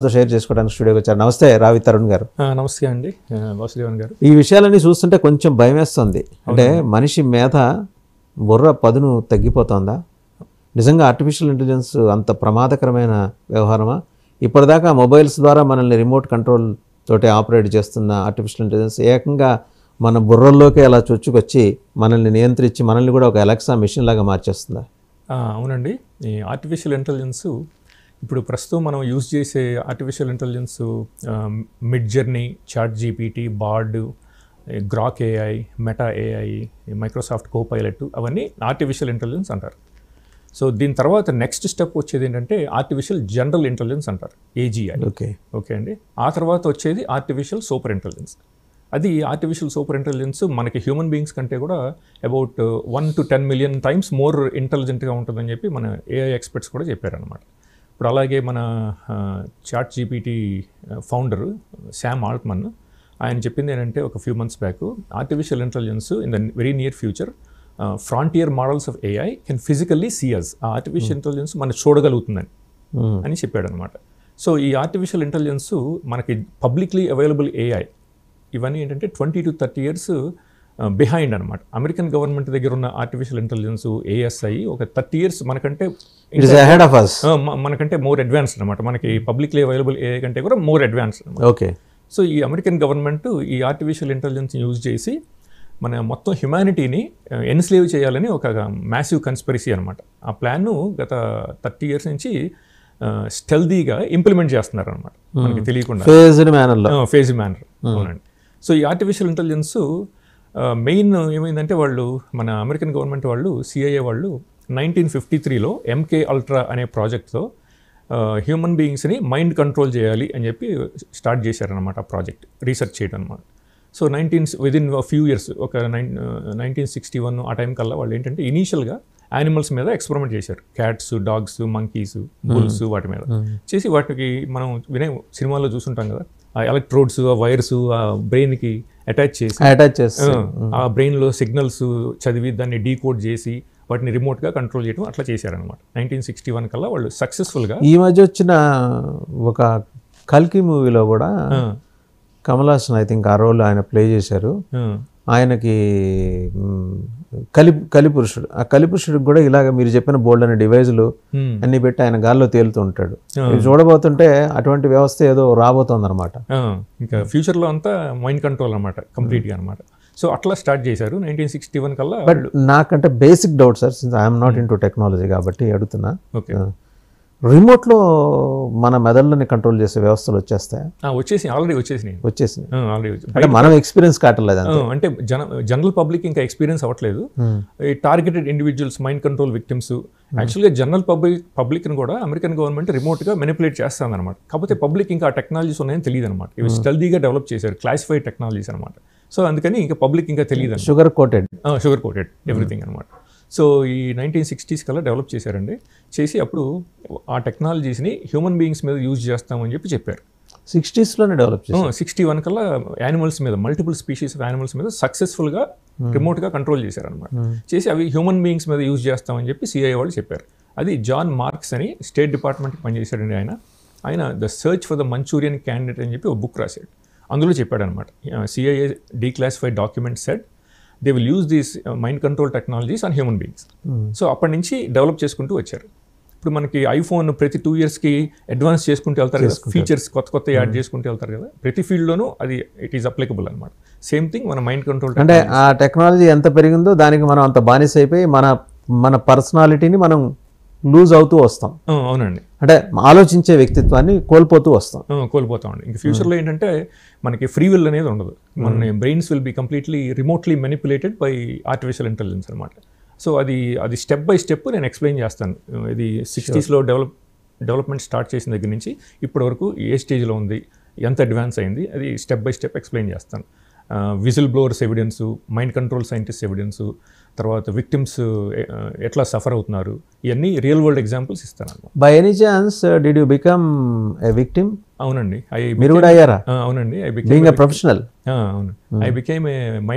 Share చేసుకోవడానికి స్టూడియోకి వచ్చారు. నమస్తే రావి తరుణ్ గారు. నమస్తే అండి వాసుదేవన్ గారు. ఈ విషయాలన్నీ చూస్తుంటే కొంచెం భయం వేస్తుంది. అంటే మనిషి మేధ బుర్ర పదును తగ్గిపోతుందా? నిజంగా ఆర్టిఫిషియల్ ఇంటెలిజెన్స్ అంత ప్రమాదకరమైన వ్యవహారమా? ఇప్పటిదాకా మొబైల్స్ ద్వారా మనల్ని రిమోట్ కంట్రోల్ తోటి ఆపరేట్ చేస్తున్న ఆర్టిఫిషియల్ ఇంటెలిజెన్స్ ఏకంగా మన బుర్రల్లోకి అలా చొచ్చుకొచ్చి మనల్ని నియంత్రించి మనల్ని కూడా ఒక అలెక్సా మెషిన్ లాగా మార్చేస్తుందా? అవునండి. ఈ ఆర్టిఫిషియల్ ఇంటెలిజెన్స్ ఇప్పుడు ప్రస్తుతం మనం యూజ్ చేసే artificial intelligence Midjourney, ChatGPT, Bard, Grok AI, Meta AI, Microsoft Copilot అవన్నీ ఆర్టిఫిషియల్ ఇంటెలిజెన్స్ అంటారు. సో దీని తర్వాత నెక్స్ట్ స్టెప్ వచ్చేది ఏంటంటే ఆర్టిఫిషియల్ జనరల్ ఇంటెలిజెన్స్ అంటారు, ఏజీఐ. ఓకే అండి. ఆ తర్వాత వచ్చేది ఆర్టిఫిషియల్ సూపర్ ఇంటెలిజెన్స్. అది ఆర్టిఫిషియల్ సూపర్ ఇంటెలిజెన్స్ మనకి హ్యూమన్ బీయింగ్స్ కంటే కూడా about 1 to 10 million times more ఇంటెలిజెంట్గా ఉంటుందని చెప్పి మన ఏఐ ఎక్స్పర్ట్స్ కూడా చెప్పారనమాట. ఇప్పుడు అలాగే మన chat GPT founder Sam Altman ఆయన చెప్పింది ఏంటంటే ఒక few months back artificial intelligence in the very near future frontier models of AI can physically see us. ఆ ఆర్టిఫిషియల్ ఇంటెలిజెన్స్ మనం చూడగలుగుతుందని అని చెప్పాడు అనమాట. సో ఈ ఆర్టిఫిషియల్ ఇంటెలిజెన్స్ మనకి పబ్లిక్లీ అవైలబుల్ ఏఐ ఇవన్నీ ఏంటంటే 20 to 30 years బిహైండ్ అనమాట. అమెరికన్ గవర్నమెంట్ దగ్గర ఉన్న ఆర్టిఫిషియల్ ఇంటెలిజెన్స్ ఏఎస్ఐ ఒక 30 years మనకంటే మోర్ అడ్వాన్స్డ్ అనమాట. మనకి పబ్లిక్లీ అవైలబుల్ ఏఐ కంటే కూడా మోర్ అడ్వాన్స్డ్ అనమాట. ఓకే. సో ఈ అమెరికన్ గవర్నమెంట్ ఈ ఆర్టిఫిషియల్ ఇంటెలిజెన్స్ యూజ్ చేసి మన మొత్తం హ్యుమానిటీని ఎన్స్లేవ్ చేయాలని ఒక మ్యాసివ్ కన్స్పిరసీ అనమాట. ఆ ప్లాన్ను గత 30 years నుంచి స్టెల్దీగా ఇంప్లిమెంట్ చేస్తున్నారు అనమాట, మనకి తెలియకుండా ఫేజ్డ్ మేనర్. అవునండి. సో ఈ ఆర్టిఫిషియల్ ఇంటెలిజెన్స్ మెయిన్ ఏమైందంటే వాళ్ళు మన అమెరికన్ గవర్నమెంట్ వాళ్ళు సిఐఏ వాళ్ళు 1953లో ఎంకే అల్ట్రా అనే ప్రాజెక్ట్తో హ్యూమన్ బీయింగ్స్ని మైండ్ కంట్రోల్ చేయాలి అని చెప్పి స్టార్ట్ చేశారనమాట. ఆ ప్రాజెక్ట్ రీసెర్చ్ చేయడం అనమాట. సో విదిన్ ఫ్యూ ఇయర్స్ ఒక 1961 ఆ టైం కల్లా వాళ్ళు ఏంటంటే ఇనీషియల్గా యానిమల్స్ మీద ఎక్స్పెరిమెంట్ చేశారు. క్యాట్స్, డాగ్స్, మంకీస్, బుల్స్ వాటి మీద చేసి వాటికి మనం వినే సినిమాల్లో చూస్తుంటాం కదా, ఆ ఎలక్ట్రోడ్స్, ఆ వైర్స్ ఆ బ్రెయిన్కి అటాచ్ చేసి ఆ బ్రెయిన్లో సిగ్నల్స్ చదివి దాన్ని డీకోడ్ చేసి వాటిని రిమోట్గా కంట్రోల్ చేయడం అట్లా చేశారనమాట. 1961 కల్లా వాళ్ళు సక్సెస్ఫుల్గా. ఈ మధ్య వచ్చిన ఒక కల్కి మూవీలో కూడా కమల్ హాసన్ ఐ థింక్ ఆ రోల్ ఆయన ప్లే చేశారు. ఆయనకి కలిపురుషుడు, ఆ కలిపురుషుడికి కూడా ఇలాగ మీరు చెప్పిన బోల్డ్ అనే డివైజులు అన్ని పెట్టి ఆయన గాల్లో తేలుతూ ఉంటాడు. చూడబోతుంటే అటువంటి వ్యవస్థ ఏదో రాబోతోంది అనమాట. ఇంకా ఫ్యూచర్లో అంతా మైండ్ కంట్రోల్ అనమాట, కంప్లీట్గా అనమాట. సో అట్లా స్టార్ట్ చేశారు 1961 కల్లా. బట్ నాకంటే basic doubt sir, since I'm not in to technology కాబట్టి అడుగుతున్నా, రిమోట్లో మన మెదళ్ళని కంట్రోల్ చేసే వ్యవస్థలు వచ్చేస్తాయి? ఆల్రెడీ వచ్చేసినాయి. అంటే మనం ఎక్స్పీరియన్స్ కావట్లేదు అంటే జనరల్ పబ్లిక్ ఇంకా ఎక్స్పీరియన్స్ అవ్వట్లేదు. ఈ targeted individuals, mind control victims, యాక్చువల్గా జనరల్ పబ్లిక్ని కూడా అమెరికన్ గవర్నమెంట్ రిమోట్గా మెనిపులేట్ చేస్తుంది అనమాట. కాకపోతే పబ్లిక్ ఇంకా ఆ టెక్నాలజీస్ ఉన్నాయని తెలియదు అనమాట. ఇవి స్టెల్దీగా డెవలప్ చేశారు, క్లాసిఫైడ్ టెక్నాలజీస్ అనమాట. సో అందుకని ఇంకా పబ్లిక్ ఇంకా తెలియదు. షుగర్ కోటెడ్ ఎవ్రీథింగ్ అనమాట. సో ఈ 1960s కల్లా డెవలప్ చేశారండి. చేసి అప్పుడు ఆ టెక్నాలజీస్ని హ్యూమన్ బీయింగ్స్ మీద యూజ్ చేస్తామని చెప్పారు. 60sలోనే డెవలప్ చేశారు. 61 కల్లా యానిమల్స్ మీద, మల్టిపుల్ స్పీషీస్ ఆఫ్ యానిమల్స్ మీద సక్సెస్ఫుల్గా రిమోట్గా కంట్రోల్ చేశారనమాట. చేసి అవి హ్యూమన్ బీయింగ్స్ మీద యూజ్ చేస్తామని చెప్పి సిఐఏ వాళ్ళు చెప్పారు. అది జాన్ మార్క్స్ అని స్టేట్ డిపార్ట్మెంట్కి పనిచేశాడండి ఆయన the search for the Manchurian candidate అని చెప్పి ఒక బుక్ రాశాడు. అందులో చెప్పాడనమాట, CIA declassified document said they will use these mind control technologies on human beings. So అప్పటి నుంచి డెవలప్ చేసుకుంటూ వచ్చారు. ఇప్పుడు మనకి ఐఫోన్ ప్రతి 2 yearsకి అడ్వాన్స్ చేసుకుంటూ వెళ్తారు కదా, ఫీచర్స్ కొత్త యాడ్ చేసుకుంటూ వెళ్తారు కదా, ప్రతి ఫీల్డ్లోనూ అది ఇట్ ఈస్ అప్లికబుల్ అనమాట. సేమ్ థింగ్ మన మైండ్ కంట్రోల్. అంటే ఆ టెక్నాలజీ ఎంత పెరిగిందో దానికి మనం అంత బానిస అయిపోయి మన పర్సనాలిటీని మనం లూజ్ అవుతూ వస్తాం. అవునండి. అంటే ఆలోచించే వ్యక్తిత్వాన్ని కోల్పోతామండి. ఇంకా ఫ్యూచర్లో ఏంటంటే మనకి ఫ్రీ విల్ అనేది ఉండదు. మన brains will be completely remotely manipulated by artificial intelligence అనమాట. సో అది స్టెప్ బై స్టెప్ నేను ఎక్స్ప్లెయిన్ చేస్తాను. ఇది 60sలో డెవలప్మెంట్ స్టార్ట్ చేసిన దగ్గర నుంచి ఇప్పటి వరకు ఏ స్టేజ్లో ఉంది, ఎంత అడ్వాన్స్ అయింది, అది స్టెప్ బై స్టెప్ ఎక్స్ప్లెయిన్ చేస్తాను. Whistle blowers evidence, mind control scientist evidence, తర్వాత విక్టిమ్స్ ఎట్లా సఫర్ అవుతున్నారు, ఇవన్నీ రియల్ వరల్డ్ ఎగ్జాంపుల్స్ ఇస్తాను. By any chance did you become a victim? అవునండి. మీరు కూడా అయ్యారా? అవునండి. Being a professional. అవును. I became a mind